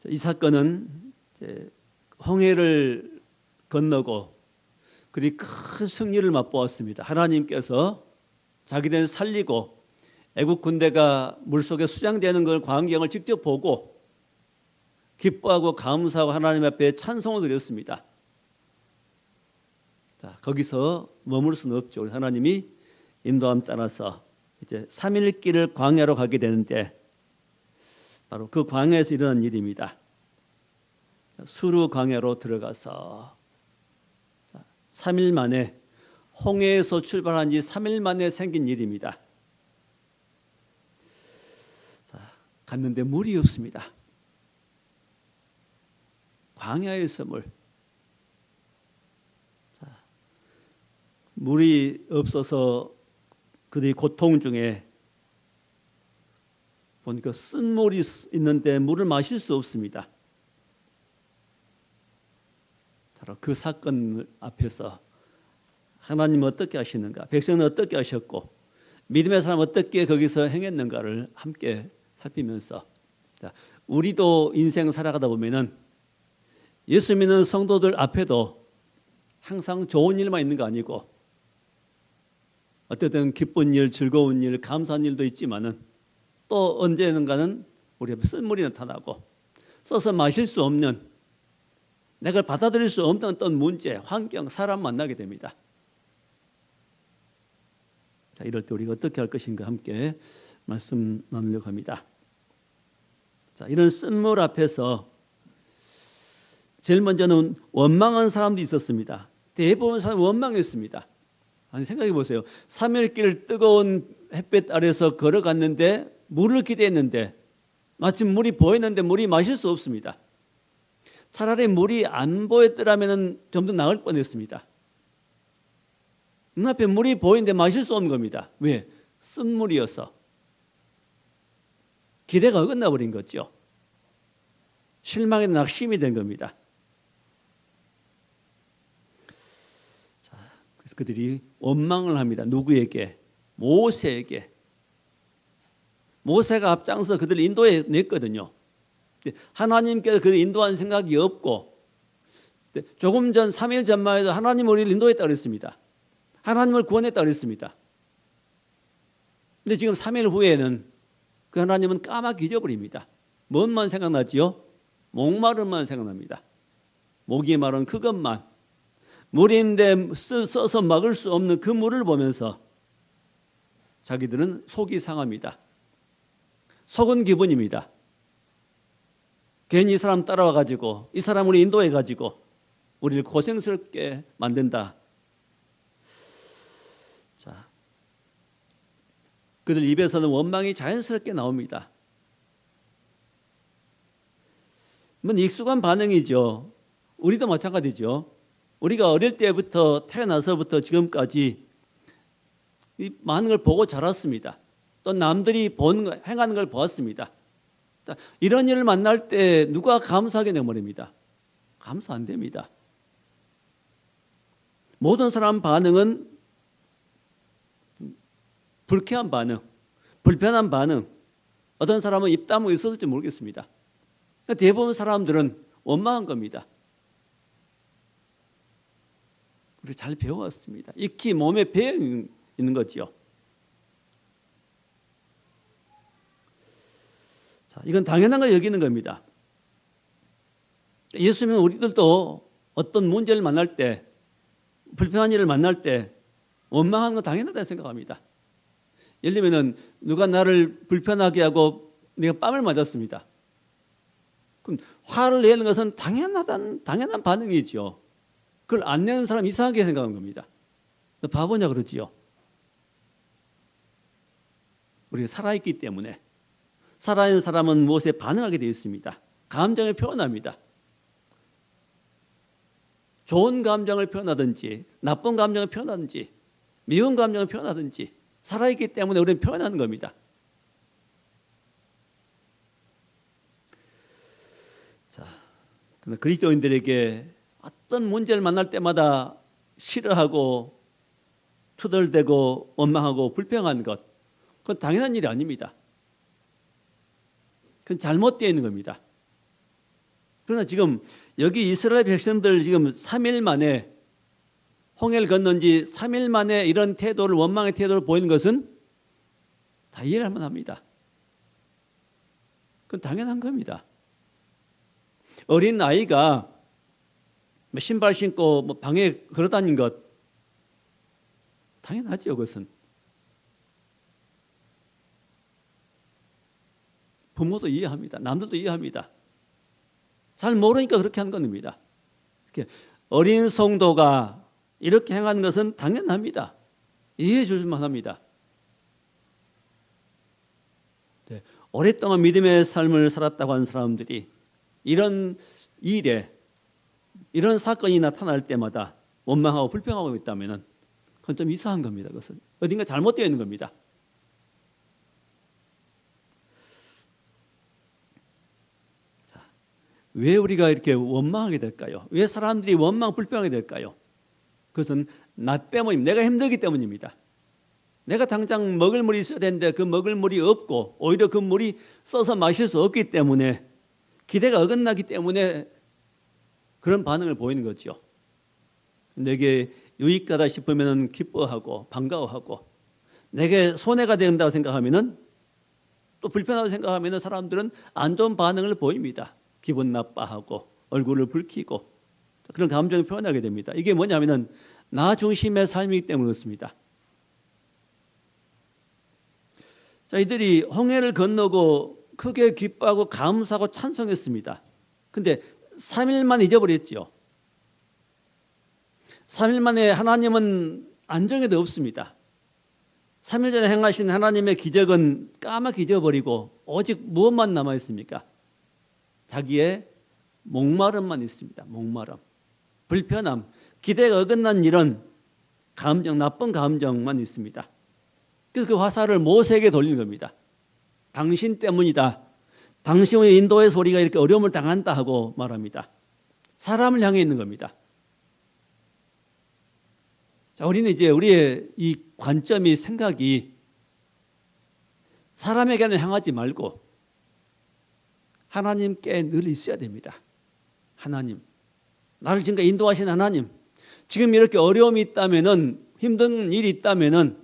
이 사건은 이제 홍해를 건너고 그들이 큰 승리를 맛보았습니다. 하나님께서 자기들 살리고 애국 군대가 물속에 수장되는 걸 광경을 직접 보고 기뻐하고 감사하고 하나님 앞에 찬송을 드렸습니다. 자, 거기서 머물 수는 없죠. 하나님이 인도함 따라서 이제 3일 길을 광야로 가게 되는데 바로 그 광야에서 일어난 일입니다. 수르 광야로 들어가서 3일 만에 홍해에서 출발한 지 3일 만에 생긴 일입니다. 자, 갔는데 물이 없습니다. 광야에서 물. 자, 물이 없어서 그들이 고통 중에 보니까 쓴 물이 있는데 물을 마실 수 없습니다. 바로 그 사건 앞에서 하나님은 어떻게 하시는가, 백성은 어떻게 하셨고 믿음의 사람 어떻게 거기서 행했는가를 함께 살피면서, 자, 우리도 인생 살아가다 보면은 예수 믿는 성도들 앞에도 항상 좋은 일만 있는 거 아니고 어쨌든 기쁜 일, 즐거운 일, 감사한 일도 있지만은 또 언제는가는 우리 앞에 쓴물이 나타나고 써서 마실 수 없는, 내가 받아들일 수 없는 어떤 문제, 환경, 사람 만나게 됩니다. 자, 이럴 때 우리가 어떻게 할 것인가 함께 말씀 나누려고 합니다. 자, 이런 쓴물 앞에서 제일 먼저는 원망한 사람도 있었습니다. 대부분 사람이 원망했습니다. 아니, 생각해 보세요. 3일길 뜨거운 햇볕 아래서 걸어갔는데 물을 기대했는데 마침 물이 보였는데 물이 마실 수 없습니다. 차라리 물이 안 보였더라면 좀 더 나을 뻔했습니다. 눈앞에 물이 보이는데 마실 수 없는 겁니다. 왜? 쓴 물이어서. 기대가 어긋나 버린 거죠. 실망의 낙심이 된 겁니다. 자, 그래서 그들이 원망을 합니다. 누구에게? 모세에게. 모세가 앞장서 그들을 인도해 냈거든요. 하나님께서 그를 인도한 생각이 없고, 조금 전 3일 전만 해도 하나님 우리를 인도했다고 그랬습니다. 하나님을 구원했다고 그랬습니다. 근데 지금 3일 후에는 그 하나님은 까맣게 잊어버립니다. 뭔만 생각나지요? 목마름만 생각납니다. 목이 마른 그것만, 물인데 써서 막을 수 없는 그 물을 보면서 자기들은 속이 상합니다. 속은 기분입니다. 괜히 이 사람 따라와 가지고 이 사람 우리 인도해 가지고 우리를 고생스럽게 만든다. 자, 그들 입에서는 원망이 자연스럽게 나옵니다. 뭐 익숙한 반응이죠. 우리도 마찬가지죠. 우리가 어릴 때부터 태어나서부터 지금까지 이 많은 걸 보고 자랐습니다. 또 남들이 행하는 걸 보았습니다. 이런 일을 만날 때 누가 감사하게 내버립니다. 감사 안 됩니다. 모든 사람 반응은 불쾌한 반응, 불편한 반응, 어떤 사람은 입 다물고 있었을지 모르겠습니다. 대부분 사람들은 원망한 겁니다. 우리 잘 배워왔습니다. 익히 몸에 배어 있는 거죠. 자, 이건 당연한 걸 여기는 겁니다. 예수님은 우리들도 어떤 문제를 만날 때, 불편한 일을 만날 때 원망하는 건 당연하다고 생각합니다. 예를 들면 누가 나를 불편하게 하고 내가 뺨을 맞았습니다. 그럼 화를 내는 것은 당연한 반응이죠. 그걸 안 내는 사람 이상하게 생각하는 겁니다. 너 바보냐 그러지요. 우리가 살아있기 때문에, 살아있는 사람은 무엇에 반응하게 되어 있습니다. 감정을 표현합니다. 좋은 감정을 표현하든지 나쁜 감정을 표현하든지 미운 감정을 표현하든지 살아있기 때문에 우리는 표현하는 겁니다. 자, 그리스도인들에게 어떤 문제를 만날 때마다 싫어하고 투덜대고 원망하고 불평하는 것, 그건 당연한 일이 아닙니다. 그건 잘못되어 있는 겁니다. 그러나 지금 여기 이스라엘 백성들 지금 3일 만에 홍해를 건넌 지 3일 만에 이런 태도를, 원망의 태도를 보이는 것은 다 이해를 한번 합니다. 그건 당연한 겁니다. 어린 아이가 신발 신고 방에 걸어다닌 것 당연하죠. 그것은 부모도 이해합니다. 남들도 이해합니다. 잘 모르니까 그렇게 한 겁니다. 이렇게 어린 성도가 이렇게 행하는 것은 당연합니다. 이해해 줄만 합니다. 네, 오랫동안 믿음의 삶을 살았다고 하는 사람들이 이런 일에, 이런 사건이 나타날 때마다 원망하고 불평하고 있다면 그건 좀 이상한 겁니다. 그것은 어딘가 잘못되어 있는 겁니다. 자, 왜 우리가 이렇게 원망하게 될까요? 왜 사람들이 원망, 불평하게 될까요? 그것은 나 때문입니다. 내가 힘들기 때문입니다. 내가 당장 먹을 물이 있어야 되는데 그 먹을 물이 없고 오히려 그 물이 써서 마실 수 없기 때문에, 기대가 어긋나기 때문에 그런 반응을 보이는 거죠. 내게 유익하다 싶으면 기뻐하고 반가워하고, 내게 손해가 된다고 생각하면, 또 불편하다고 생각하면 사람들은 안 좋은 반응을 보입니다. 기분 나빠하고 얼굴을 붉히고 그런 감정을 표현하게 됩니다. 이게 뭐냐면 나 중심의 삶이기 때문에 그렇습니다. 자, 이들이 홍해를 건너고 크게 기뻐하고 감사하고 찬송했습니다. 근데 3일만 잊어버렸죠. 3일 만에 하나님은 안정에도 없습니다. 3일 전에 행하신 하나님의 기적은 까맣게 잊어버리고 오직 무엇만 남아있습니까? 자기의 목마름만 있습니다. 목마름, 불편함, 기대가 어긋난 이런 감정, 나쁜 감정만 있습니다. 그래서 그 화살을 모세에게 돌리는 겁니다. 당신 때문이다. 당신의 인도의 소리가 이렇게 어려움을 당한다 하고 말합니다. 사람을 향해 있는 겁니다. 자, 우리는 이제 우리의 이 관점이, 생각이 사람에게는 향하지 말고 하나님께 늘 있어야 됩니다. 하나님, 나를 지금까지 인도하신 하나님, 지금 이렇게 어려움이 있다면은, 힘든 일이 있다면은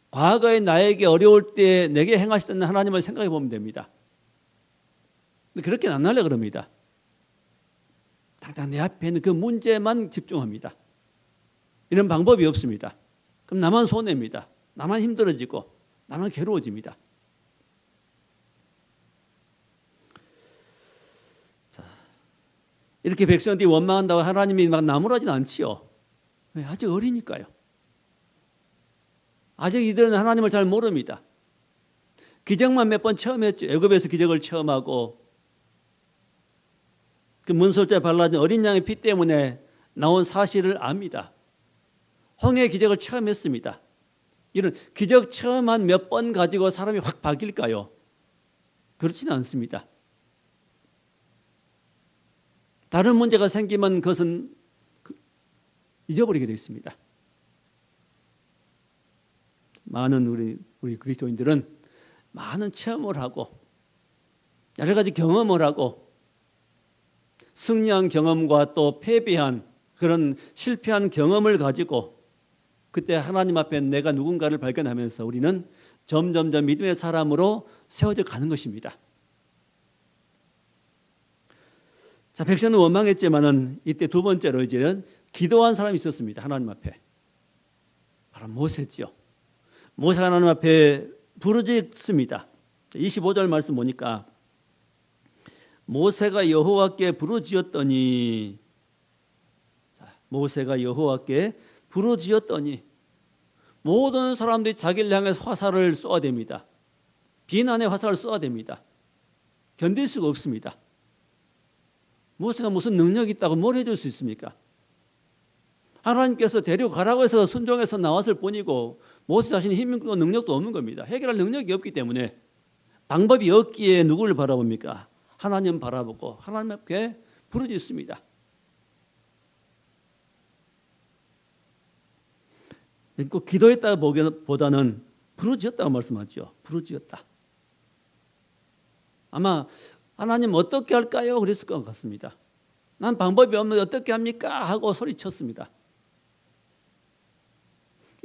과거에 나에게 어려울 때 내게 행하시던 하나님을 생각해 보면 됩니다. 근데 그렇게는 안 하려고 그럽니다. 당장 내 앞에 있는 그 문제만 집중합니다. 이런 방법이 없습니다. 그럼 나만 손해입니다. 나만 힘들어지고 나만 괴로워집니다. 자, 이렇게 백성들이 원망한다고 하나님이 막 나무라지는 않지요. 왜? 아직 어리니까요. 아직 이들은 하나님을 잘 모릅니다. 기적만 몇 번 처음 했죠. 애굽에서 기적을 처음 하고, 그 문설주에 발라진 어린 양의 피 때문에 나온 사실을 압니다. 홍해의 기적을 처음 했습니다. 이런 기적 처음 한 몇 번 가지고 사람이 확 바뀔까요? 그렇지는 않습니다. 다른 문제가 생기면 그것은 잊어버리게 되어 있습니다. 많은 우리 그리스도인들은 많은 체험을 하고 여러 가지 경험을 하고 승리한 경험과 또 패배한 그런 실패한 경험을 가지고 그때 하나님 앞에 내가 누군가를 발견하면서 우리는 점점점 믿음의 사람으로 세워져 가는 것입니다. 자, 백성은 원망했지만은 이때 두 번째로 이제는 기도한 사람이 있었습니다. 하나님 앞에. 바로 모세죠. 모세가 하나님 앞에 부르짖습니다. 25절 말씀 보니까 모세가 여호와께 부르짖었더니, 자, 모세가 여호와께 부르짖었더니 모든 사람들이 자기를 향해서 화살을 쏘아댑니다. 비난의 화살을 쏘아댑니다. 견딜 수가 없습니다. 모세가 무슨 능력이 있다고 뭘 해줄 수 있습니까? 하나님께서 데려가라고 해서 순종해서 나왔을 뿐이고 모세 자신이 힘도 능력도 없는 겁니다. 해결할 능력이 없기 때문에, 방법이 없기에 누구를 바라봅니까? 하나님 바라보고 하나님 앞에 부르짖습니다. 꼭 기도했다보다는 부르짖었다고 말씀하죠. 부르짖었다. 아마 하나님 어떻게 할까요? 그랬을 것 같습니다. 난 방법이 없는데 어떻게 합니까? 하고 소리쳤습니다.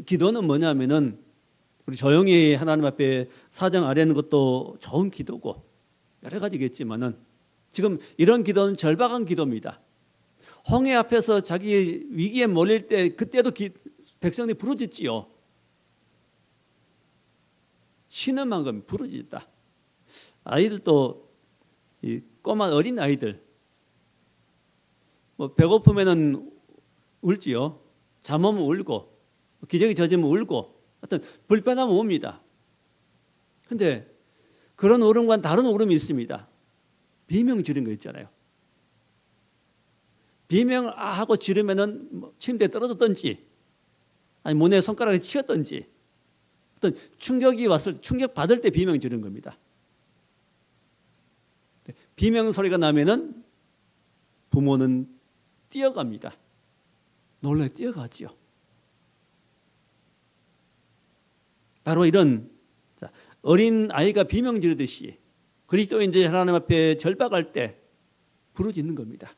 기도는 뭐냐면은 우리 조용히 하나님 앞에 사정 아뢰는 것도 좋은 기도고 여러 가지겠지만은 지금 이런 기도는 절박한 기도입니다. 홍해 앞에서 자기 위기에 몰릴 때 그때도 백성들이 부르짖지요. 신음한 건 부르짖다. 아이들도 이 꼬마 어린 아이들 뭐 배고프면은 울지요. 잠 오면 울고 기저귀 젖으면 울고 어떤 불편함은 옵니다. 근데 그런 울음과는 다른 울음이 있습니다. 비명 지르는 거 있잖아요. 비명을 하고 지르면은 뭐 침대에 떨어졌든지 아니 문에 손가락에 치였든지 어떤 충격이 왔을 때 충격 받을 때 비명 지르는 겁니다. 비명 소리가 나면은 부모는 뛰어갑니다. 놀래 뛰어가지요. 바로 이런 어린 아이가 비명 지르듯이 그리스도인들이 하나님 앞에 절박할 때 부르짖는 겁니다.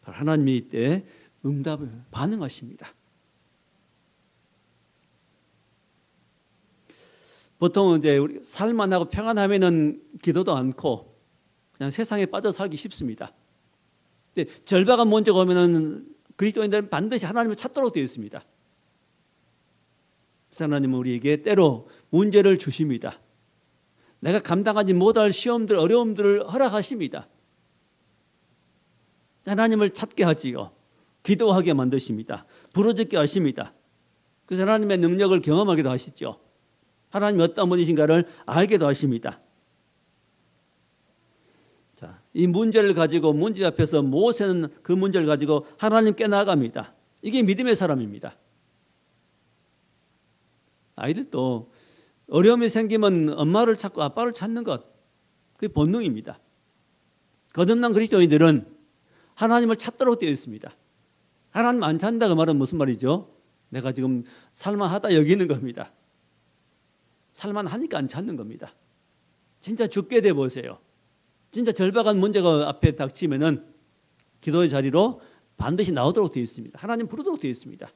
하나님이 이때 응답을 반응하십니다. 보통 이제 우리 살만하고 평안하면은 기도도 않고 그냥 세상에 빠져 살기 쉽습니다. 근데 절박한 문제가 오면은 그리스도인들은 반드시 하나님을 찾도록 되어 있습니다. 하나님은 우리에게 때로 문제를 주십니다. 내가 감당하지 못할 시험들, 어려움들을 허락하십니다. 하나님을 찾게 하지요. 기도하게 만드십니다. 부르짖게 하십니다. 그래서 하나님의 능력을 경험하기도 하시죠. 하나님이 어떤 분이신가를 알게도 하십니다. 자, 이 문제를 가지고 문제 앞에서 모세는 그 문제를 가지고 하나님께 나아갑니다. 이게 믿음의 사람입니다. 아이들도 어려움이 생기면 엄마를 찾고 아빠를 찾는 것, 그게 본능입니다. 거듭난 그리스도인들은 하나님을 찾도록 되어 있습니다. 하나님 안 찾는다 그 말은 무슨 말이죠? 내가 지금 살만하다 여기는 겁니다. 살만하니까 안 찾는 겁니다. 진짜 죽게 돼 보세요. 진짜 절박한 문제가 앞에 닥치면은 기도의 자리로 반드시 나오도록 되어 있습니다. 하나님 부르도록 되어 있습니다.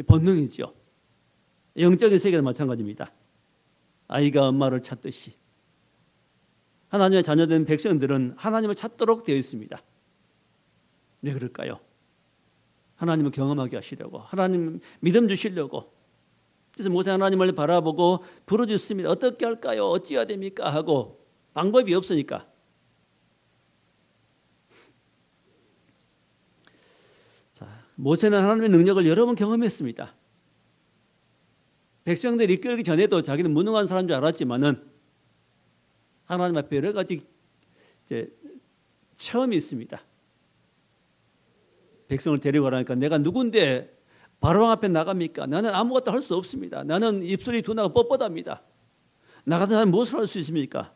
본능이죠. 영적인 세계도 마찬가지입니다. 아이가 엄마를 찾듯이 하나님의 자녀된 백성들은 하나님을 찾도록 되어 있습니다. 왜 그럴까요? 하나님을 경험하게 하시려고, 하나님 믿음 주시려고. 그래서 모세 하나님을 바라보고 부르짖습니다. 어떻게 할까요? 어찌해야 됩니까? 하고 방법이 없으니까. 자, 모세는 하나님의 능력을 여러 번 경험했습니다. 백성들이 이끌기 전에도 자기는 무능한 사람인 줄 알았지만은 하나님 앞에 여러 가지 체험이 있습니다. 백성을 데리고 가라니까 내가 누군데 바로왕 앞에 나갑니까? 나는 아무것도 할 수 없습니다. 나는 입술이 둔하고 뻣뻣합니다. 나 같은 사람이 무엇을 할 수 있습니까?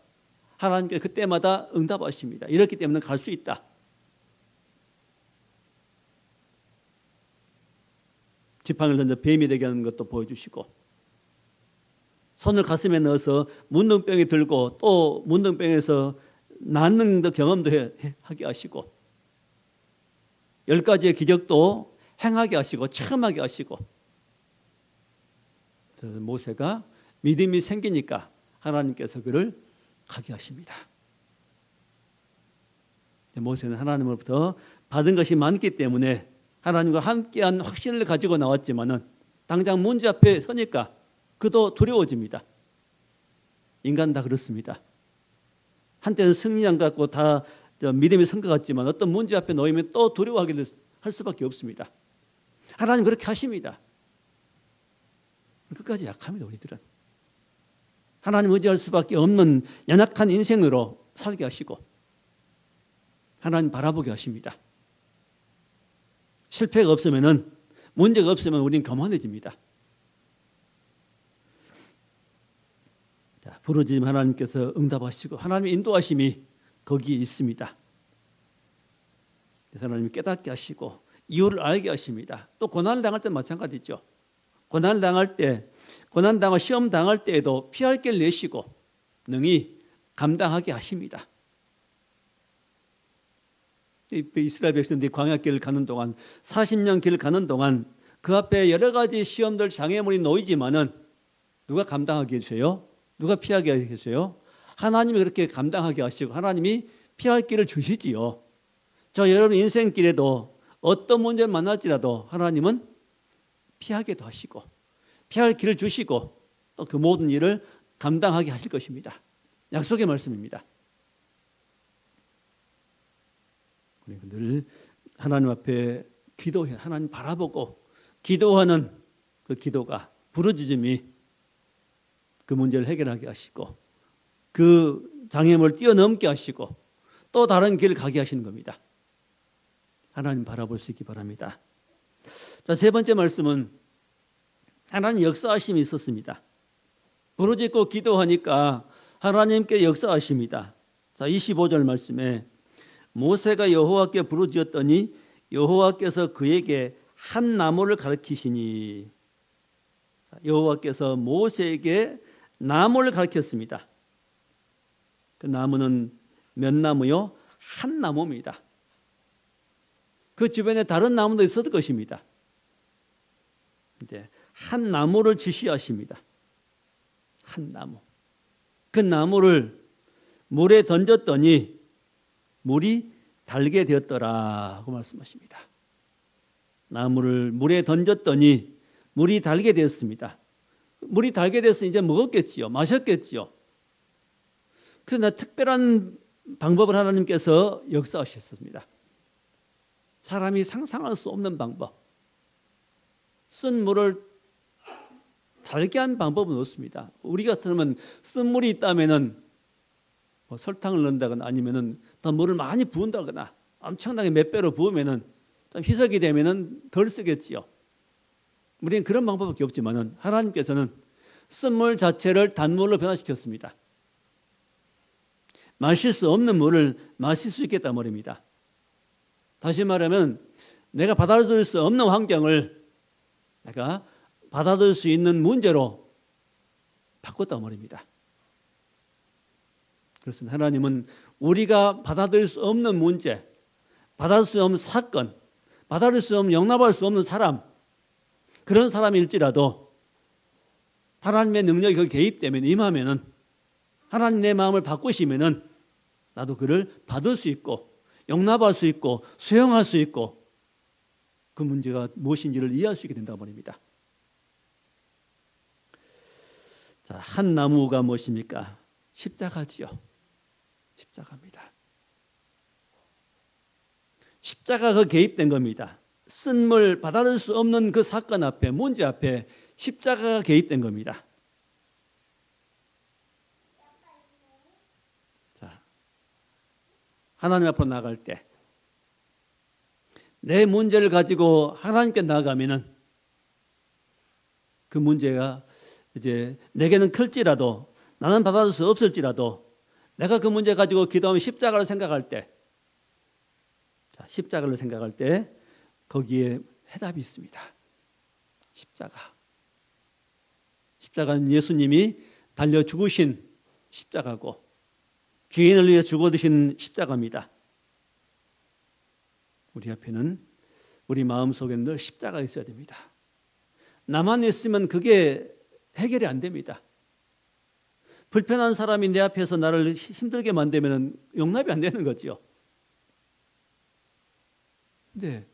하나님께 그때마다 응답하십니다. 이렇기 때문에 갈 수 있다. 지팡이를 던져 뱀이 되게 하는 것도 보여주시고 손을 가슴에 넣어서 문둥병에 들고 또 문둥병에서 낫는 경험도 하게 하시고 10가지의 기적도 행하게 하시고 체험하게 하시고 모세가 믿음이 생기니까 하나님께서 그를 가게 하십니다. 모세는 하나님으로부터 받은 것이 많기 때문에 하나님과 함께한 확신을 가지고 나왔지만은 당장 문제 앞에 서니까 그도 두려워집니다. 인간 다 그렇습니다. 한때는 승리한 것 같고 다 믿음이 선 것 같지만 어떤 문제 앞에 놓이면 또 두려워하게 할 수밖에 없습니다. 하나님 그렇게 하십니다. 끝까지 약합니다. 우리들은. 하나님 의지할 수밖에 없는 연약한 인생으로 살게 하시고 하나님 바라보게 하십니다. 실패가 없으면은 문제가 없으면 우리는 교만해집니다. 자, 부르짖음 하나님께서 응답하시고 하나님의 인도하심이 거기에 있습니다. 그래서 하나님이 깨닫게 하시고 이유를 알게 하십니다. 또 고난을 당할 때 마찬가지죠. 고난 당할 때, 고난 당하고 시험 당할 때에도 피할 길을 내시고 능히 감당하게 하십니다. 이스라엘 백성들이 광야길을 가는 동안 40년 길을 가는 동안 그 앞에 여러 가지 시험들 장애물이 놓이지만은 누가 감당하게 해주세요? 누가 피하게 해주세요? 하나님이 그렇게 감당하게 하시고 하나님이 피할 길을 주시지요. 저 여러분 인생길에도 어떤 문제를 만날지라도 하나님은 피하게도 하시고 피할 길을 주시고 또 그 모든 일을 감당하게 하실 것입니다. 약속의 말씀입니다. 우리가 늘 하나님 앞에 기도해 하나님 바라보고 기도하는 그 기도가 부르짖음이 그 문제를 해결하게 하시고 그 장애물을 뛰어넘게 하시고 또 다른 길을 가게 하시는 겁니다. 하나님 바라볼 수 있기 바랍니다. 자, 세 번째 말씀은 하나님 역사하심이 있었습니다. 부르짖고 기도하니까 하나님께 역사하십니다. 자, 25절 말씀에 모세가 여호와께 부르짖었더니 여호와께서 그에게 한 나무를 가르치시니, 여호와께서 모세에게 나무를 가르쳤습니다. 그 나무는 몇 나무요? 한 나무입니다. 그 주변에 다른 나무도 있었을 것입니다. 이제 한 나무를 지시하십니다. 한 나무. 그 나무를 물에 던졌더니 물이 달게 되었더라고 말씀하십니다. 나무를 물에 던졌더니 물이 달게 되었습니다. 물이 달게 돼서 이제 먹었겠지요. 마셨겠지요. 그러나 특별한 방법을 하나님께서 역사하셨습니다. 사람이 상상할 수 없는 방법. 쓴 물을 달게 한 방법은 없습니다. 우리 같으면 쓴 물이 있다면은 뭐 설탕을 넣는다거나 아니면은 더 물을 많이 부은다거나 엄청나게 몇 배로 부으면은 좀 희석이 되면은 덜 쓰겠지요. 우리는 그런 방법밖에 없지만은 하나님께서는 쓴 물 자체를 단물로 변화시켰습니다. 마실 수 없는 물을 마실 수 있겠단 말입니다. 다시 말하면 내가 받아들일 수 없는 환경을 내가 받아들일 수 있는 문제로 바꿨단 말입니다. 그렇습니다. 하나님은 우리가 받아들일 수 없는 문제, 받아들일 수 없는 사건, 받아들일 수 없는 용납할 수 없는 사람, 그런 사람일지라도 하나님의 능력이 거기 개입되면 임하면은 하나님 내 마음을 바꾸시면은 나도 그를 받을 수 있고 용납할 수 있고 수용할 수 있고 그 문제가 무엇인지를 이해할 수 있게 된다고 말입니다. 자, 한 나무가 무엇입니까? 십자가지요. 십자가입니다. 십자가가 개입된 겁니다. 쓴물 받아들일 수 없는 그 사건 앞에, 문제 앞에 십자가가 개입된 겁니다. 자, 하나님 앞으로 나갈 때 내 문제를 가지고 하나님께 나아가면은 그 문제가 이제 내게는 클지라도 나는 받아들일 수 없을지라도 내가 그 문제 가지고 기도하면 십자가를 생각할 때, 자, 십자가를 생각할 때 거기에 해답이 있습니다. 십자가. 십자가는 예수님이 달려 죽으신 십자가고 죄인을 위해 죽어드신 십자가입니다. 우리 앞에는 우리 마음속에 늘 십자가가 있어야 됩니다. 나만 있으면 그게 해결이 안 됩니다. 불편한 사람이 내 앞에서 나를 힘들게 만들면 용납이 안 되는 거죠. 근데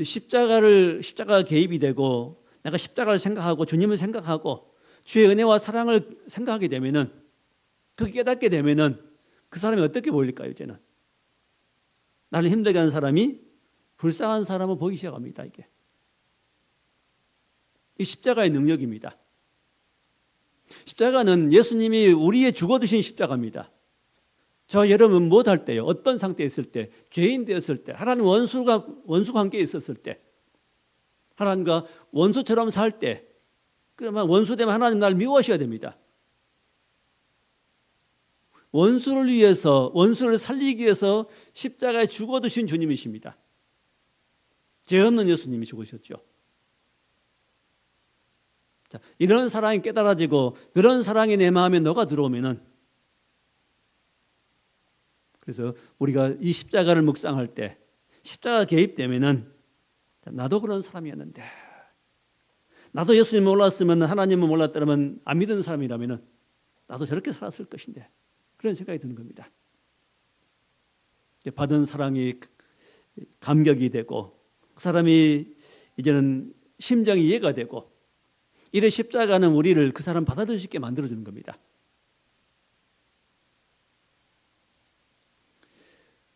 십자가가 개입이 되고 내가 십자가를 생각하고 주님을 생각하고 주의 은혜와 사랑을 생각하게 되면은 그렇게 깨닫게 되면은 그 사람이 어떻게 보일까요? 이제는 나를 힘들게 하는 사람이 불쌍한 사람을 보기 시작합니다. 이게 이 십자가의 능력입니다. 십자가는 예수님이 우리의 죽어드신 십자가입니다. 저 여러분 무엇할 때요? 어떤 상태에 있을 때? 죄인 되었을 때, 하나님 원수가 관계에 있었을 때, 하나님과 원수처럼 살 때, 그러면 원수 되면 하나님 나를 미워하셔야 됩니다. 원수를 위해서, 원수를 살리기 위해서 십자가에 죽어드신 주님이십니다. 죄 없는 예수님이 죽으셨죠. 자, 이런 사랑이 깨달아지고 그런 사랑이 내 마음에 녹아 들어오면은, 그래서 우리가 이 십자가를 묵상할 때 십자가 개입되면은, 나도 그런 사람이었는데, 나도 예수님 몰랐으면, 하나님을 몰랐다면, 안 믿는 사람이라면은 나도 저렇게 살았을 것인데, 그런 생각이 드는 겁니다. 받은 사랑이 감격이 되고, 그 사람이 이제는 심정이 이해가 되고, 이래 십자가는 우리를 그 사람 받아들일 수 있게 만들어주는 겁니다.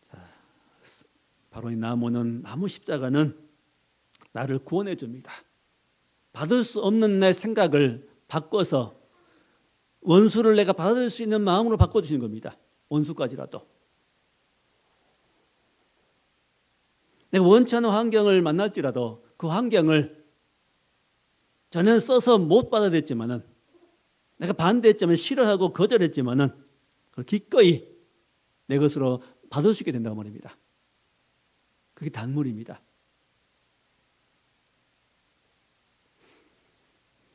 자, 바로 이 나무 십자가는 나를 구원해 줍니다. 받을 수 없는 내 생각을 바꿔서 원수를 내가 받아들일 수 있는 마음으로 바꿔주시는 겁니다. 원수까지라도. 내가 원치 않은 환경을 만날지라도 그 환경을 전혀 써서 못 받아들였지만은, 내가 반대했지만, 싫어하고 거절했지만은, 그걸 기꺼이 내 것으로 받을 수 있게 된다고 말입니다. 그게 단물입니다.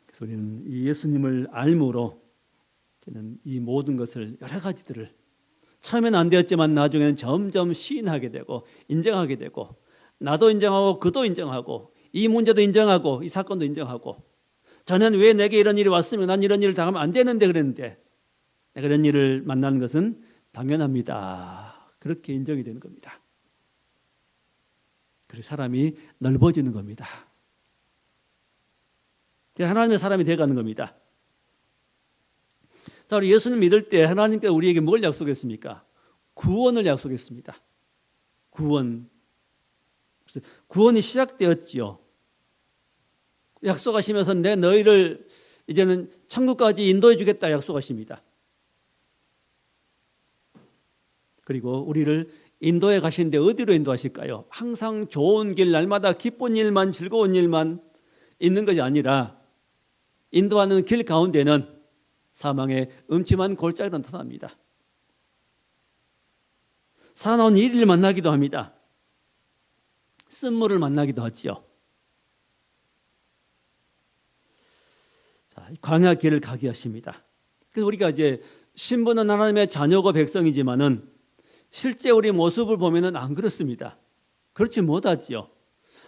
그래서 우리는 이 예수님을 알므로 저는 이 모든 것을, 여러 가지들을 처음에는 안 되었지만 나중에는 점점 시인하게 되고 인정하게 되고, 나도 인정하고 그도 인정하고, 이 문제도 인정하고 이 사건도 인정하고, 저는 왜 내게 이런 일이 왔으면 난 이런 일을 당하면 안 되는데 그랬는데 내가 이런 일을 만나는 것은 당연합니다. 그렇게 인정이 되는 겁니다. 그래서 사람이 넓어지는 겁니다. 하나님의 사람이 되어가는 겁니다. 자, 우리 예수님 믿을 때 하나님께서 우리에게 뭘 약속했습니까? 구원을 약속했습니다. 구원. 구원이 시작되었지요. 약속하시면서 내 너희를 이제는 천국까지 인도해 주겠다 약속하십니다. 그리고 우리를 인도해 가시는데 어디로 인도하실까요? 항상 좋은 길, 날마다 기쁜 일만, 즐거운 일만 있는 것이 아니라, 인도하는 길 가운데는 사망의 음침한 골짜기가 나타납니다. 사나운 일을 만나기도 합니다. 쓴물을 만나기도 하지요. 자, 광야 길을 가게 하십니다. 그래서 우리가 이제 신분은 하나님의 자녀고 백성이지만은 실제 우리 모습을 보면은 안 그렇습니다. 그렇지 못하지요.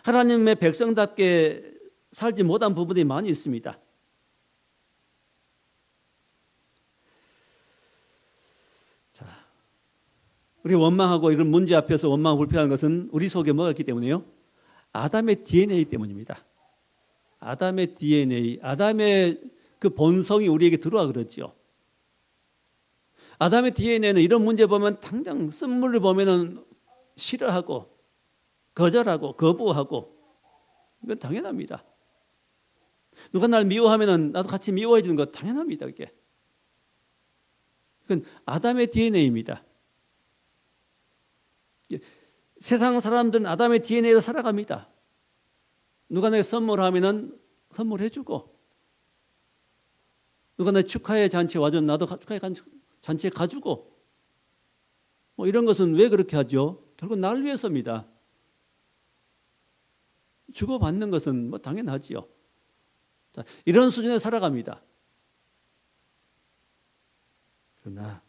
하나님의 백성답게 살지 못한 부분이 많이 있습니다. 자, 우리 원망하고 이런 문제 앞에서 원망하고 불평하는 것은 우리 속에 뭐가 있기 때문에요? 아담의 DNA 때문입니다. 아담의 DNA, 아담의 그 본성이 우리에게 들어와 그러죠. 아담의 DNA는 이런 문제 보면 당장 쓴물을 보면은 싫어하고 거절하고 거부하고, 이건 당연합니다. 누가 날 미워하면은 나도 같이 미워해 주는 거 당연합니다. 이게. 그건 아담의 DNA입니다. 세상 사람들은 아담의 DNA로 살아갑니다. 누가 내게 선물하면은 선물해 주고, 누가 내 축하의 잔치에 와주면 나도 축하의 잔치에 가주고, 뭐 이런 것은 왜 그렇게 하죠? 결국 날 위해서입니다. 주고받는 것은 뭐 당연하지요. 자, 이런 수준에 살아갑니다. 그러나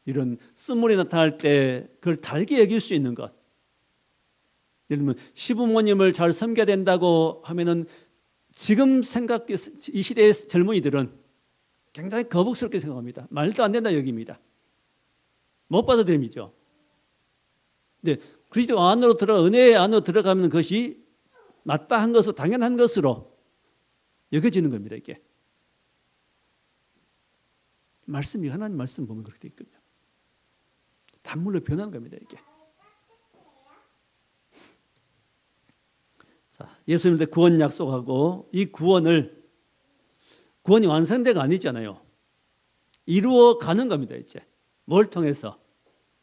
이런 쓴물이 나타날 때 그걸 달게 여길 수 있는 것, 예를 들면 시부모님을 잘 섬겨야 된다고 하면은 지금 이 시대의 젊은이들은 굉장히 거북스럽게 생각합니다. 말도 안 된다 여깁니다. 못 받아들임이죠. 근데 그리스도 안으로 은혜의 안으로 들어가면 그것이 마땅한 것으로, 당연한 것으로 여겨지는 겁니다. 이게 말씀이, 하나님 말씀 보면 그렇게 돼 있거든요. 단물로 변하는 겁니다. 이게. 자, 예수님한테 구원 약속하고, 이 구원이 완성돼가 아니잖아요. 이루어 가는 겁니다. 이제 뭘 통해서?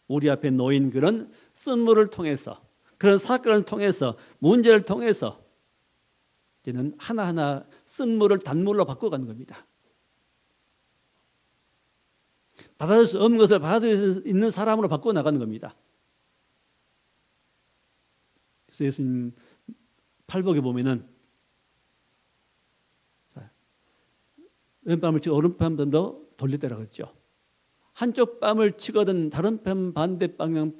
우리 앞에 놓인 그런 쓴물을 통해서, 그런 사건을 통해서, 문제를 통해서 이제는 하나하나 쓴물을 단물로 바꿔가는 겁니다. 받아들일 수 없는 것을 받아들일 수 있는 사람으로 바꿔나가는 겁니다. 그래서 예수님 팔복에 보면은, 자, 왼뺨을 치고 오른뺨도 돌려대라 그랬죠. 한쪽 뺨을 치거든 다른 뺨 반대 방향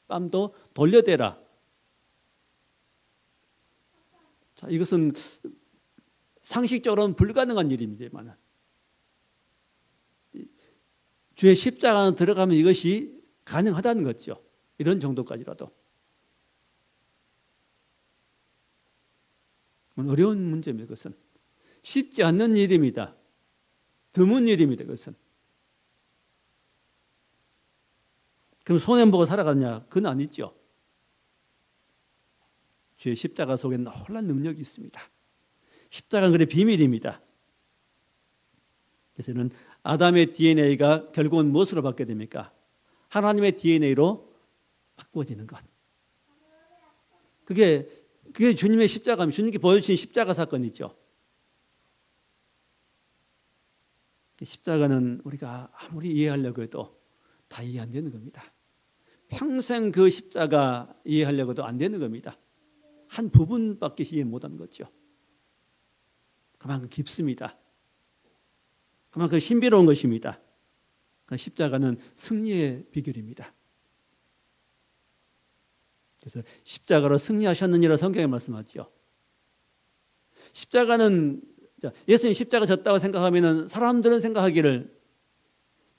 뺨도 돌려대라. 자, 이것은 상식적으로는 불가능한 일입니다만 주의 십자가는 들어가면 이것이 가능하다는 거죠. 이런 정도까지라도. 어려운 문제입니다. 그것은 쉽지 않는 일입니다. 드문 일입니다. 그것은. 그럼 손해 보고 살아가냐? 그건 아니죠. 주의 십자가 속에 놀라운 능력이 있습니다. 십자가는 그의 비밀입니다. 그래서 이는 아담의 DNA가 결국은 무엇으로 바뀌게 됩니까? 하나님의 DNA로 바꾸어지는 것. 그게 주님의 십자가입니다. 주님께 보여주신 십자가 사건이죠. 십자가는 우리가 아무리 이해하려고 해도 다 이해 안 되는 겁니다. 평생 그 십자가 이해하려고 해도 안 되는 겁니다. 한 부분밖에 이해 못하는 거죠. 그만큼 깊습니다. 그만큼 신비로운 것입니다. 십자가는 승리의 비결입니다. 그래서 십자가로 승리하셨느니라 성경에 말씀하죠. 십자가는 예수님 십자가 졌다고 생각하면 사람들은 생각하기를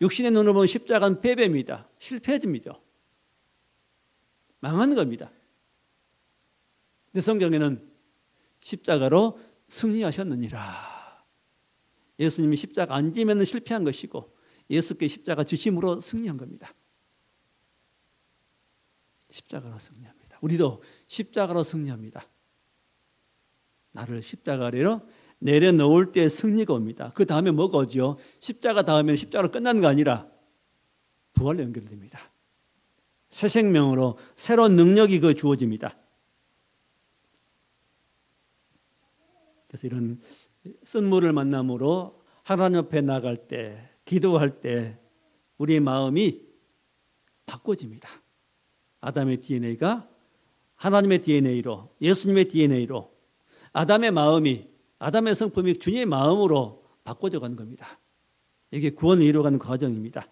육신의 눈으로 보면 십자가는 패배입니다. 실패입니다. 망하는 겁니다. 근데 성경에는 십자가로 승리하셨느니라. 예수님이 십자가 안 지면 실패한 것이고 예수께 십자가 지심으로 승리한 겁니다. 십자가로 승리합니다. 우리도 십자가로 승리합니다. 나를 십자가 아래로 내려놓을 때 승리가 옵니다. 그 다음에 뭐가 오죠? 십자가 다음에 십자가로 끝나는 거 아니라 부활로 연결됩니다. 새 생명으로 새로운 능력이 그 주어집니다. 그래서 이런 쓴물을 만남으로 하나님 앞에 나갈 때, 기도할 때 우리의 마음이 바꿔집니다. 아담의 DNA가 하나님의 DNA로, 예수님의 DNA로 아담의 마음이, 아담의 성품이 주님의 마음으로 바꿔져 가는 겁니다. 이게 구원을 이루어가는 과정입니다.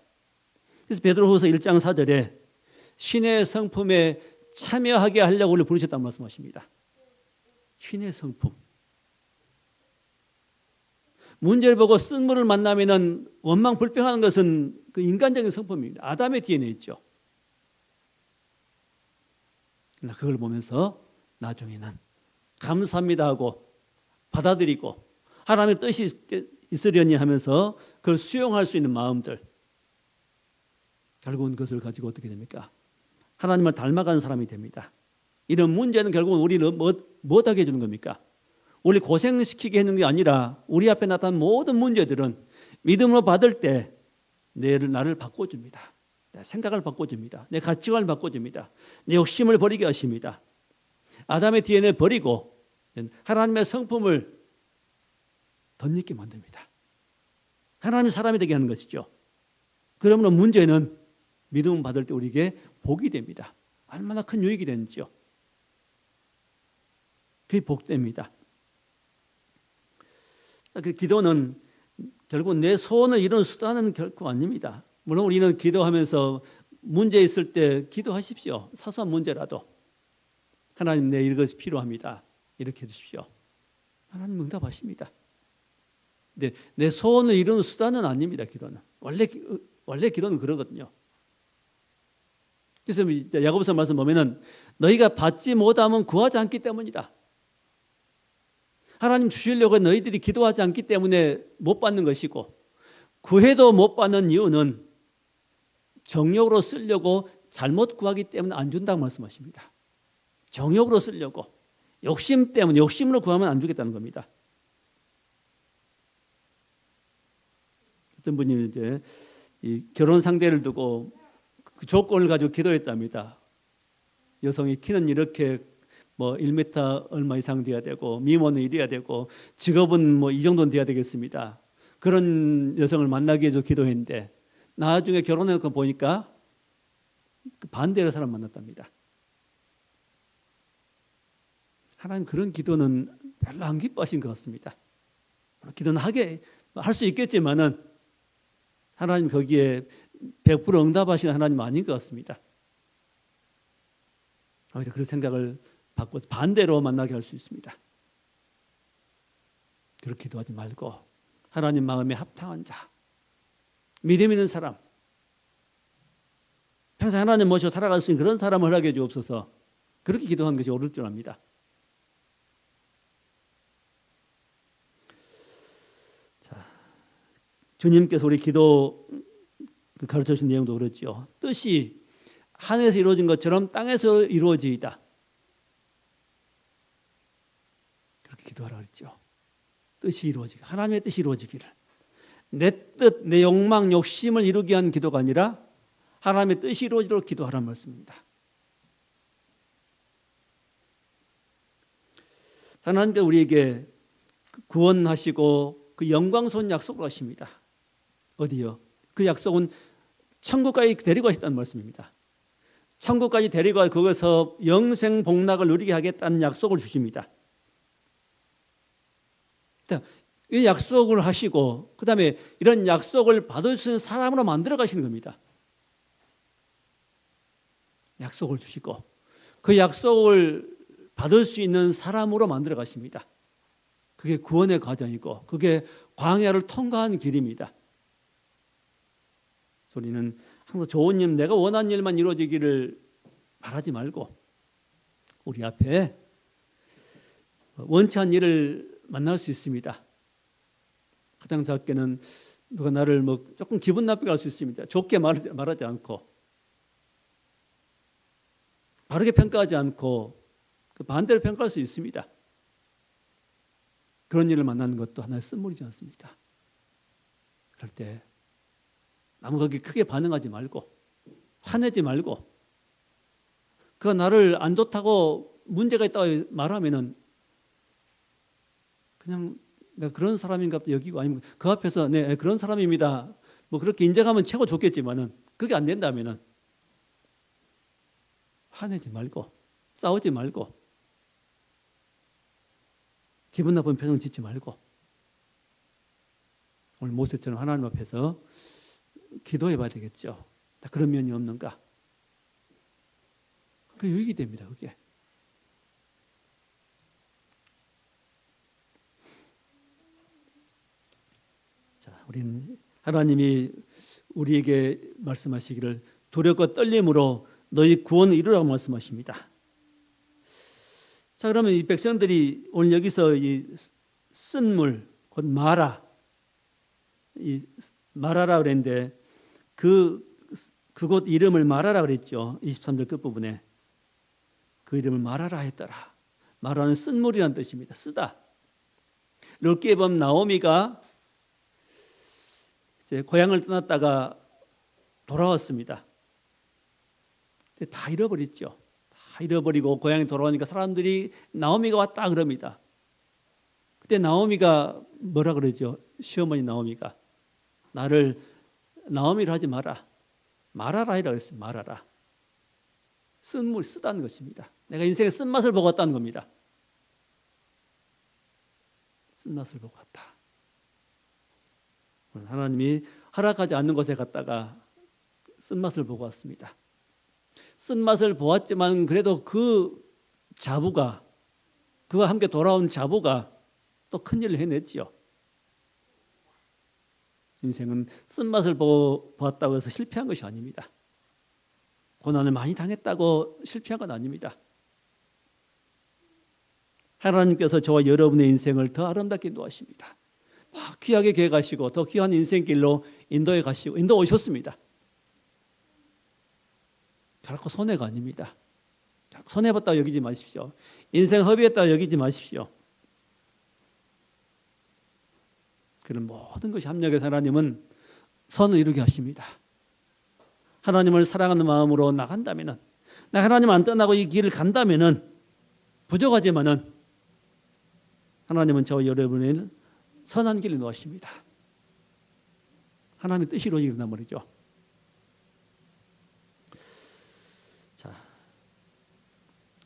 그래서 베드로후서 1장 4절에 신의 성품에 참여하게 하려고 우리를 부르셨다는 말씀하십니다. 신의 성품. 문제를 보고 쓴물을 만나면 원망 불평하는 것은 그 인간적인 성품입니다. 아담의 DNA 있죠. 그걸 보면서 나중에는 감사합니다 하고 받아들이고 하나님의 뜻이 있으려니 하면서 그걸 수용할 수 있는 마음들, 결국은 그것을 가지고 어떻게 됩니까? 하나님을 닮아가는 사람이 됩니다. 이런 문제는 결국은 우리를 못하게 해주는 겁니까? 우리 고생시키게 하는 게 아니라 우리 앞에 나타난 모든 문제들은 믿음으로 받을 때 나를 바꿔줍니다. 내 생각을 바꿔줍니다. 내 가치관을 바꿔줍니다. 내 욕심을 버리게 하십니다. 아담의 DNA 버리고 하나님의 성품을 덧입게 만듭니다. 하나님의 사람이 되게 하는 것이죠. 그러므로 문제는 믿음을 받을 때 우리에게 복이 됩니다. 얼마나 큰 유익이 되는지요. 그게 복됩니다. 그 기도는 결국 내 소원을 이루는 수단은 결코 아닙니다. 물론 우리는 기도하면서 문제 있을 때 기도하십시오. 사소한 문제라도. 하나님 내 이것이 필요합니다. 이렇게 해주십시오. 하나님 응답하십니다. 근데 내 소원을 이루는 수단은 아닙니다. 기도는. 원래 기도는 그러거든요. 그래서 야고보서 말씀 보면은 너희가 받지 못하면 구하지 않기 때문이다. 하나님 주시려고 너희들이 기도하지 않기 때문에 못 받는 것이고 구해도 못 받는 이유는 정욕으로 쓰려고 잘못 구하기 때문에 안 준다고 말씀하십니다. 정욕으로 쓰려고 욕심 때문에 욕심으로 구하면 안 주겠다는 겁니다. 어떤 분이 이제 이 결혼 상대를 두고 그 조건을 가지고 기도했답니다. 여성이 키는 이렇게 뭐 1m 얼마 이상 돼야 되고 미모는 이래야 되고 직업은 뭐 이 정도는 돼야 되겠습니다. 그런 여성을 만나기 위해서 기도했는데 나중에 결혼해서 보니까 반대의 사람 만났답니다. 하나님 그런 기도는 별로 안 기뻐하신 것 같습니다. 기도는 하게 할 수 있겠지만은 하나님 거기에 100% 응답하시는 하나님 아닌 것 같습니다. 오히려 그런 생각을 바꿔서 반대로 만나게 할 수 있습니다. 그렇게 기도하지 말고 하나님 마음에 합당한 자, 믿음 있는 사람, 평생 하나님 모시고 살아갈 수 있는 그런 사람을 허락해 주옵소서. 그렇게 기도하는 것이 옳을 줄 압니다. 자, 주님께서 우리 기도 가르쳐 주신 내용도 그렇죠. 뜻이 하늘에서 이루어진 것처럼 땅에서 이루어지이다. 그렇게 기도하라 그랬죠. 뜻이 이루어지기, 하나님의 뜻이 이루어지기를. 내 뜻, 내 욕망, 욕심을 이루기 위한 기도가 아니라 하나님의 뜻이 이루어지도록 기도하라는 말씀입니다. 하나님께서 우리에게 구원하시고 그 영광스러운 약속을 하십니다. 어디요? 그 약속은 천국까지 데리고 가셨다는 말씀입니다. 천국까지 데리고 가 거기서 영생 복락을 누리게 하겠다는 약속을 주십니다. 이 약속을 하시고 그 다음에 이런 약속을 받을 수 있는 사람으로 만들어 가시는 겁니다. 약속을 주시고 그 약속을 받을 수 있는 사람으로 만들어 가십니다. 그게 구원의 과정이고 그게 광야를 통과한 길입니다. 우리는 항상 좋은 일, 내가 원하는 일만 이루어지기를 바라지 말고 우리 앞에 원치 않은 일을 만날 수 있습니다. 가장 작게는 누가 나를 조금 기분 나쁘게 할 수 있습니다. 좋게 말하지 않고 바르게 평가하지 않고 그 반대로 평가할 수 있습니다. 그런 일을 만나는 것도 하나의 쓴물이지 않습니까? 그럴 때 아무 거기 크게 반응하지 말고 화내지 말고 그가 나를 안 좋다고 문제가 있다고 말하면은 그냥 내가 그런 사람인가 보다 여기고 아니면 그 앞에서 네 그런 사람입니다. 그렇게 인정하면 최고 좋겠지만은 그게 안 된다면은 화내지 말고 싸우지 말고 기분 나쁜 표정 짓지 말고 오늘 모세처럼 하나님 앞에서 기도해 봐야 되겠죠. 그런 면이 없는가? 그게 유익이 됩니다. 그게. 자, 우리는 하나님이 우리에게 말씀하시기를 두렵고 떨림으로 너희 구원을 이루라고 말씀하십니다. 자, 그러면 이 백성들이 오늘 여기서 이 쓴물 곧 마라 이 마라라 그랬는데 그곳 이름을 마라라 그랬죠. 23절 끝부분에 그 이름을 마라라 했더라. 마라는 쓴물이라는 뜻입니다. 쓰다. 룻기에 보면 나오미가 이제 고향을 떠났다가 돌아왔습니다. 다 잃어버렸죠. 다 잃어버리고 고향에 돌아오니까 사람들이 나오미가 왔다 그럽니다. 그때 나오미가 뭐라 그러죠? 시어머니 나오미가 나를 나오미를 하지 마라. 말하라 이라고 했어요. 말하라. 쓴물 쓰다는 것입니다. 내가 인생의 쓴맛을 보고 왔다는 겁니다. 쓴맛을 보고 왔다. 하나님이 허락하지 않는 곳에 갔다가 쓴맛을 보고 왔습니다. 쓴맛을 보았지만 그래도 그 자부가 그와 함께 돌아온 자부가 또 큰일을 해냈지요. 인생은 쓴맛을 보았다고 해서 실패한 것이 아닙니다. 고난을 많이 당했다고 실패한 건 아닙니다. 하나님께서 저와 여러분의 인생을 더 아름답게 인도하십니다. 더 귀하게 계획하시고 더 귀한 인생길로 인도해 가시고 인도 오셨습니다. 결코 손해가 아닙니다. 손해봤다고 여기지 마십시오. 인생 허비했다고 여기지 마십시오. 그런 모든 것이 합력해서 하나님은 선을 이루게 하십니다. 하나님을 사랑하는 마음으로 나간다면은, 나 하나님 안 떠나고 이 길을 간다면은 부족하지만은 하나님은 저와 여러분을 선한 길을 놓으십니다. 하나님의 뜻이 이루어지는 말이죠. 자,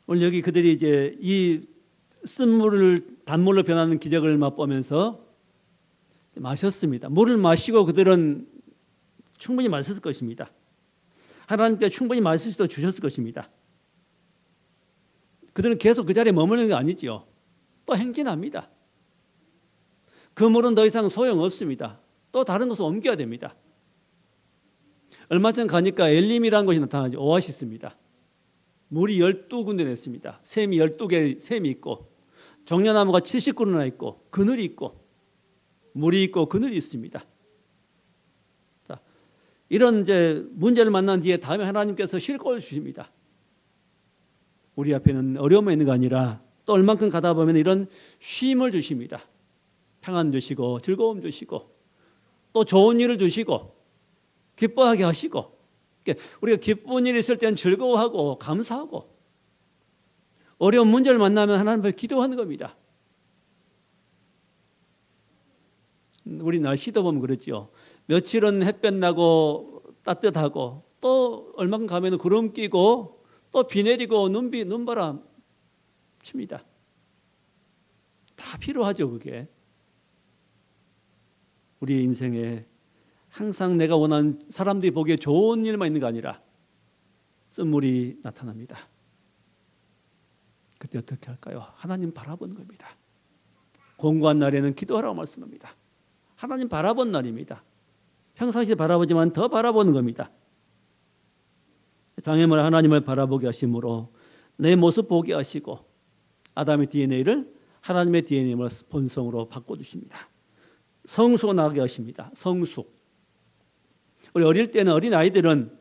오늘 여기 그들이 이제 이 쓴물을 단물로 변하는 기적을 맛보면서 마셨습니다. 물을 마시고 그들은 충분히 마셨을 것입니다. 하나님께 충분히 마실 수도 주셨을 것입니다. 그들은 계속 그 자리에 머무는 게 아니지요. 또 행진합니다. 그 물은 더 이상 소용없습니다. 또 다른 곳으로 옮겨야 됩니다. 얼마 전 가니까 엘림이라는 곳이 나타나죠. 오아시스입니다. 물이 12군데 냈습니다. 샘이 12개 샘이 있고 종려나무가 70그루나 있고 그늘이 있고 물이 있고 그늘이 있습니다. 자, 이런 이제 문제를 만난 뒤에 다음에 하나님께서 쉴곳을 주십니다. 우리 앞에는 어려움이 있는 게 아니라 또 얼만큼 가다 보면 이런 쉼을 주십니다. 평안 주시고 즐거움 주시고 또 좋은 일을 주시고 기뻐하게 하시고, 그러니까 우리가 기쁜 일이 있을 때는 즐거워하고 감사하고 어려운 문제를 만나면 하나님 앞에 기도하는 겁니다. 우리 날씨도 보면 그렇죠. 며칠은 햇볕 나고 따뜻하고 또 얼마큼 가면 구름 끼고 또 비 내리고 눈바람 칩니다. 다 필요하죠, 그게. 우리 인생에 항상 내가 원하는 사람들이 보기에 좋은 일만 있는 게 아니라 쓴물이 나타납니다. 그때 어떻게 할까요? 하나님 바라보는 겁니다. 공고한 날에는 기도하라고 말씀합니다. 하나님 바라본 날입니다. 평상시에 바라보지만 더 바라보는 겁니다. 장애물 하나님을 바라보게 하심으로 내 모습 보게 하시고 아담의 DNA를 하나님의 DNA로 본성으로 바꿔주십니다. 성숙 나게 하십니다. 성숙. 우리 어릴 때는 어린 아이들은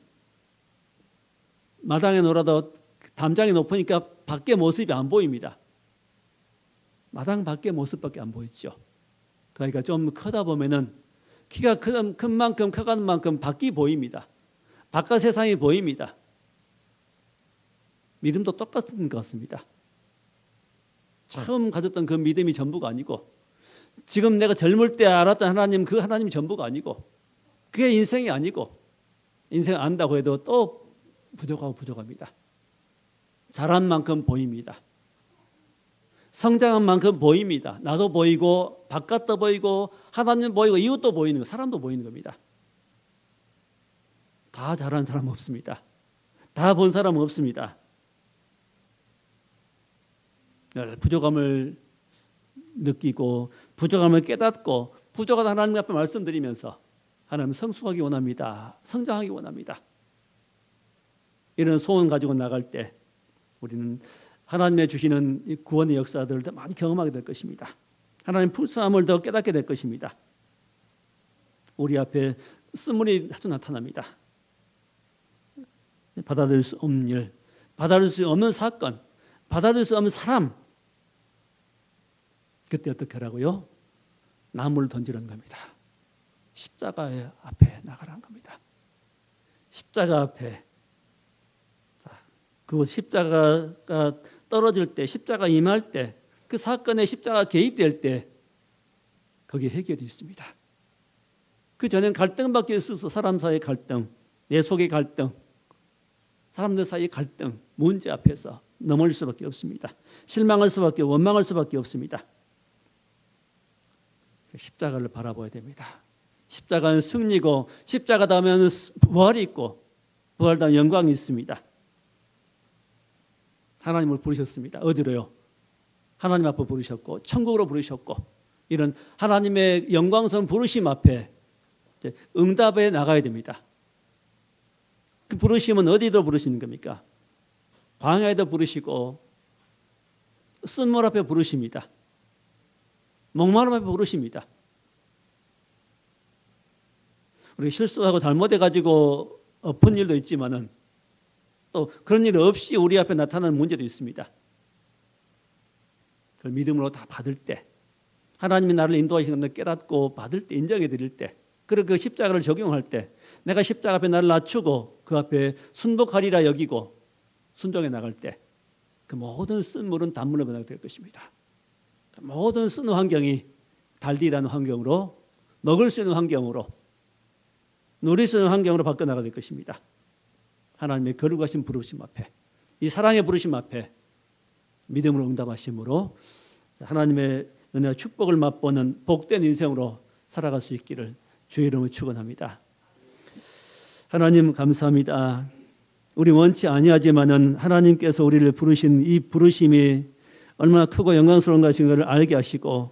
마당에 놀아도 담장이 높으니까 밖에 모습이 안 보입니다. 마당 밖에 모습밖에 안 보이죠. 그러니까 좀 크다 보면은 키가 큰 만큼 커가는 만큼 밖이 보입니다. 바깥 세상이 보입니다. 믿음도 똑같은 것 같습니다. 처음 가졌던 그 믿음이 전부가 아니고 지금 내가 젊을 때 알았던 하나님, 그 하나님이 전부가 아니고 그게 인생이 아니고 인생 안다고 해도 또 부족합니다. 자란 만큼 보입니다. 성장한 만큼 보입니다. 나도 보이고 바깥도 보이고 하나님 보이고 이웃도 보이는 거, 사람도 보이는 겁니다. 다 자란 사람 없습니다. 다 본 사람 없습니다. 부족함을 느끼고 부족함을 깨닫고 부족한 하나님 앞에 말씀드리면서 하나님 성숙하기 원합니다. 성장하기 원합니다. 이런 소원 가지고 나갈 때 우리는 하나님의 주시는 구원의 역사들을 더 많이 경험하게 될 것입니다. 하나님 풍성함을 더 깨닫게 될 것입니다. 우리 앞에 쓴물이 자주 나타납니다. 받아들일 수 없는 일, 받아들일 수 없는 사건, 받아들일 수 없는 사람. 그때 어떻게 하라고요? 나무를 던지라는 겁니다. 십자가 앞에 나가라는 겁니다. 십자가 앞에. 그 십자가가 떨어질 때, 십자가 임할 때, 그 사건에 십자가 개입될 때 거기에 해결이 있습니다. 그 전엔 갈등밖에 없어서 사람 사이의 갈등, 내 속의 갈등, 사람들 사이의 갈등, 문제 앞에서 넘어질 수밖에 없습니다. 실망할 수밖에, 원망할 수밖에 없습니다. 십자가를 바라봐야 됩니다. 십자가는 승리고 십자가 다음에는 부활이 있고 부활 다음에 영광이 있습니다. 하나님을 부르셨습니다. 어디로요? 하나님 앞에 부르셨고 천국으로 부르셨고 이런 하나님의 영광스러운 부르심 앞에 응답에 나가야 됩니다. 그 부르심은 어디도 부르시는 겁니까? 광야에도 부르시고 쓴물 앞에 부르십니다. 목마름 앞에 부르십니다. 우리 실수하고 잘못해가지고 엎은 일도 있지만은 또 그런 일 없이 우리 앞에 나타나는 문제도 있습니다. 그걸 믿음으로 다 받을 때 하나님이 나를 인도하시는 것을 깨닫고 받을 때 인정해 드릴 때 그리고 그 십자가를 적용할 때 내가 십자가 앞에 나를 낮추고 그 앞에 순복하리라 여기고 순종해 나갈 때 그 모든 쓴 물은 단물로 변하게 될 것입니다. 그 모든 쓴 환경이 달디라는 환경으로 먹을 수 있는 환경으로 누릴 수 있는 환경으로 바꿔나가게 될 것입니다. 하나님의 거룩하신 부르심 앞에 이 사랑의 부르심 앞에 믿음으로 응답하심으로 하나님의 은혜와 축복을 맛보는 복된 인생으로 살아갈 수 있기를 주의 이름으로 축원합니다. 하나님 감사합니다. 우리 원치 아니하지만은 하나님께서 우리를 부르신 이 부르심이 얼마나 크고 영광스러운 것인가를 알게 하시고